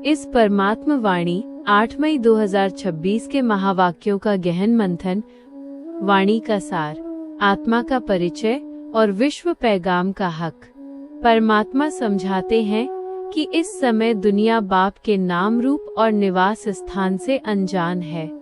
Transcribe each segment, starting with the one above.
इस परमात्मा वाणी 8 मई 2026 के महावाक्यों का गहन मंथन। वाणी का सार, आत्मा का परिचय और विश्व पैगाम का हक। परमात्मा समझाते हैं कि इस समय दुनिया बाप के नाम रूप और निवास स्थान से अनजान है।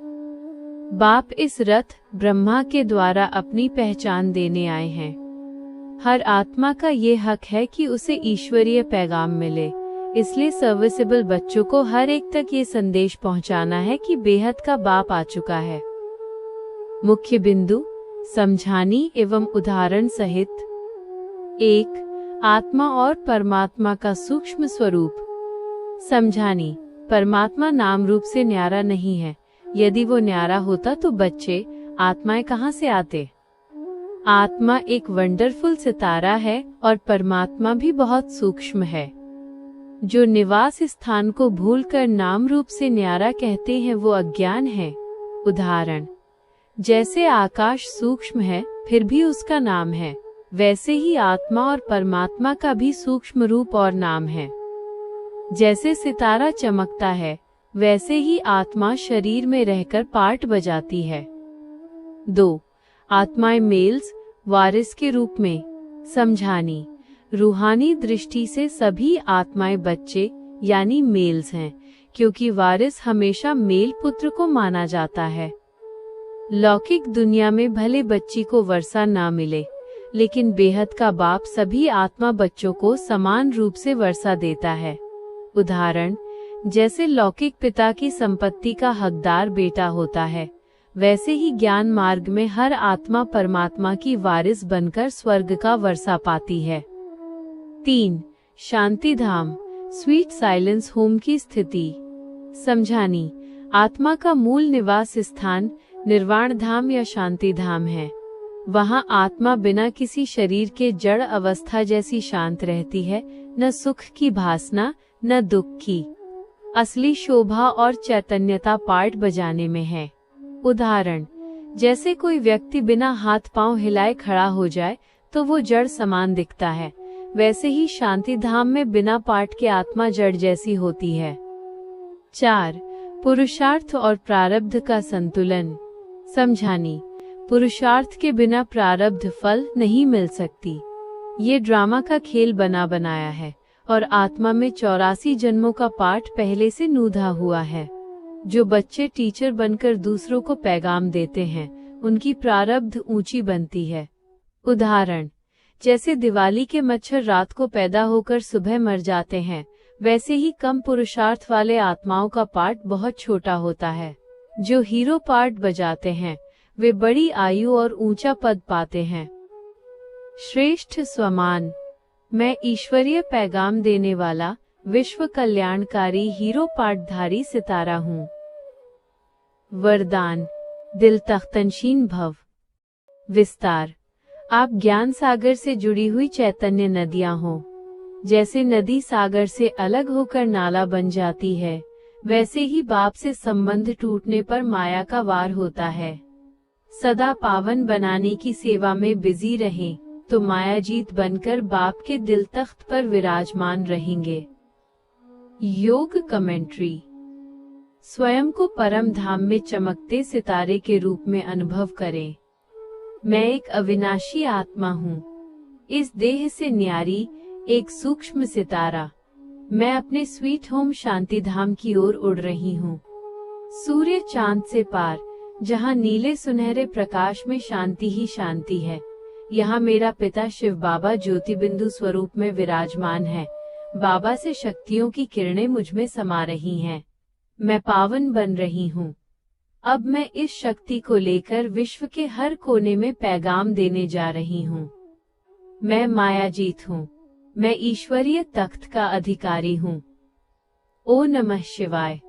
बाप इस रथ ब्रह्मा के द्वारा अपनी पहचान देने आए हैं। हर आत्मा का ये हक है कि उसे ईश्वरीय पैगाम मिले, इसलिए सर्विसेबल बच्चों को हर एक तक ये संदेश पहुंचाना है कि बेहद का बाप आ चुका है। मुख्य बिंदु, समझानी एवं उदाहरण सहित। 1. आत्मा और परमात्मा का सूक्ष्म स्वरूप। समझानी, परमात्मा नाम रूप से न्यारा नहीं है। यदि वो न्यारा होता तो बच्चे, आत्माएं कहाँ से आते। आत्मा एक वंडरफुल सितारा है और परमात्मा भी बहुत सूक्ष्म है। जो निवास स्थान को भूलकर नाम रूप से न्यारा कहते हैं वो अज्ञान है। उदाहरण, जैसे आकाश सूक्ष्म है फिर भी उसका नाम है, वैसे ही आत्मा और परमात्मा का भी सूक्ष्म रूप और नाम है। जैसे सितारा चमकता है वैसे ही आत्मा शरीर में रहकर पार्ट बजाती है। 2. आत्माएं मेल्स, वारिस के रूप में। समझानी, रूहानी दृष्टि से सभी आत्माएं बच्चे यानी मेल्स हैं, क्योंकि वारिस हमेशा मेल पुत्र को माना जाता है। लौकिक दुनिया में भले बच्ची को वर्षा ना मिले, लेकिन बेहद का बाप सभी आत्मा बच्चों को समान रूप से वर्षा देता है। उदाहरण, जैसे लौकिक पिता की संपत्ति का हकदार बेटा होता है, वैसे ही ज्ञान मार्ग में हर आत्मा परमात्मा की वारिस बनकर स्वर्ग का वर्षा पाती है। 3. शांति धाम, स्वीट साइलेंस होम की स्थिति। समझानी, आत्मा का मूल निवास स्थान निर्वाण धाम या शांति धाम है। वहाँ आत्मा बिना किसी शरीर के जड़ अवस्था जैसी शांत रहती है, न सुख की भासना न दुख की। असली शोभा और चैतन्यता पार्ट बजाने में है। उदाहरण, जैसे कोई व्यक्ति बिना हाथ पांव हिलाए खड़ा हो जाए तो वो जड़ समान दिखता है, वैसे ही शांति धाम में बिना पार्ट के आत्मा जड़ जैसी होती है। 4. पुरुषार्थ और प्रारब्ध का संतुलन। समझानी, पुरुषार्थ के बिना प्रारब्ध फल नहीं मिल सकती। ये ड्रामा का खेल बना बनाया है और आत्मा में 84 जन्मों का पाठ पहले से नूधा हुआ है। जो बच्चे टीचर बनकर दूसरों को पैगाम देते हैं, उनकी प्रारब्ध ऊंची बनती है। उदाहरण, जैसे दिवाली के मच्छर रात को पैदा होकर सुबह मर जाते हैं, वैसे ही कम पुरुषार्थ वाले आत्माओं का पार्ट बहुत छोटा होता है। जो हीरो पार्ट बजाते हैं वे बड़ी आयु और ऊंचा पद पाते हैं। श्रेष्ठ स्वमान, मैं ईश्वरीय पैगाम देने वाला विश्व कल्याणकारी हीरो पाठधारी सितारा हूँ। वरदान, दिल तख्तनशीन भव। विस्तार, आप ज्ञान सागर से जुड़ी हुई चैतन्य नदियां हो। जैसे नदी सागर से अलग होकर नाला बन जाती है, वैसे ही बाप से संबंध टूटने पर माया का वार होता है। सदा पावन बनाने की सेवा में बिजी रहें तो मायाजीत बनकर बाप के दिल तख्त पर विराजमान रहेंगे। योग कमेंट्री। स्वयं को परम धाम में चमकते सितारे के रूप में अनुभव करें। मैं एक अविनाशी आत्मा हूँ, इस देह से न्यारी एक सूक्ष्म सितारा। मैं अपने स्वीट होम शांति धाम की ओर उड़ रही हूँ। सूर्य चांद से पार, जहाँ नीले सुनहरे प्रकाश में शांति ही शांति है, यहाँ मेरा पिता शिव बाबा ज्योति बिंदु स्वरूप में विराजमान है। बाबा से शक्तियों की किरणें मुझ में समा रही हैं। मैं पावन बन रही हूँ। अब मैं इस शक्ति को लेकर विश्व के हर कोने में पैगाम देने जा रही हूँ। मैं मायाजीत हूँ। मैं ईश्वरीय तख्त का अधिकारी हूँ। ओ नमः शिवाय।